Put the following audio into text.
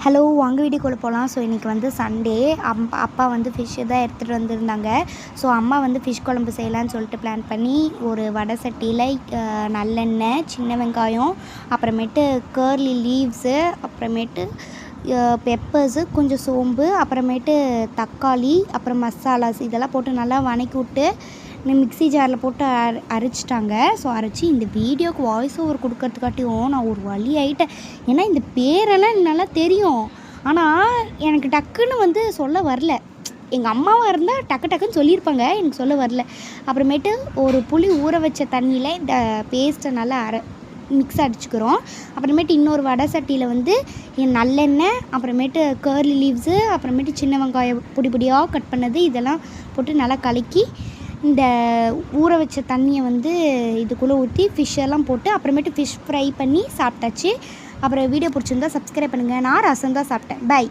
Hello வாங்க வீடியோக்குள்ளே போகலாம். ஸோ இன்றைக்கி வந்து சண்டே. அப்பா வந்து ஃபிஷ்ஷு தான் எடுத்துகிட்டு வந்திருந்தாங்க. ஸோ அம்மா வந்து ஃபிஷ் குழம்பு செய்யலான்னு சொல்லிட்டு பிளான் பண்ணி ஒரு வடை சட்டியில் நல்லெண்ணெய், சின்ன வெங்காயம், அப்புறமேட்டு கேர்லி லீவ்ஸு, அப்புறமேட்டு பெப்பர்ஸு, கொஞ்சம் சோம்பு, அப்புறமேட்டு தக்காளி, அப்புறம் மசாலாஸ் இதெல்லாம் போட்டு நல்லா வதக்கி விட்டு மிக்ஸி ஜாரில் போட்டு அரைச்சிட்டாங்க. ஸோ அரைச்சி இந்த வீடியோக்கு வாய்ஸ் ஓவர் கொடுக்கறதுக்காட்டியும் நான் ஒரு வழி ஆகிட்டேன். ஏன்னா இந்த பேரெல்லாம் எனக்கு நல்லா தெரியும், ஆனால் எனக்கு டக்குன்னு வந்து சொல்ல வரல. எங்கள் அம்மாவாக இருந்தால் டக்குன்னு சொல்லியிருப்பாங்க, எனக்கு சொல்ல வரல. அப்புறமேட்டு ஒரு புளி ஊற வச்ச தண்ணியில் இந்த பேஸ்ட்டை நல்லா மிக்ஸ் அடிச்சுக்கிறோம். அப்புறமேட்டு இன்னொரு வடை சட்டியில் வந்து நல்லெண்ணெய், அப்புறமேட்டு கேர்லி லீவ்ஸு, அப்புறமேட்டு சின்ன வெங்காயம் பொடியாக கட் பண்ணது இதெல்லாம் போட்டு நல்லா கலக்கி இந்த ஊற வச்ச தண்ணியை வந்து இதுக்குள்ளே ஊற்றி ஃபிஷ்ஷெல்லாம் போட்டு அப்புறமேட்டு ஃபிஷ் ஃப்ரை பண்ணி சாப்பிட்டாச்சு. அப்புறம் வீடியோ பிடிச்சிருந்தா சப்ஸ்கிரைப் பண்ணுங்கள். நான் ரசம் தான் சாப்பிட்டேன். பை.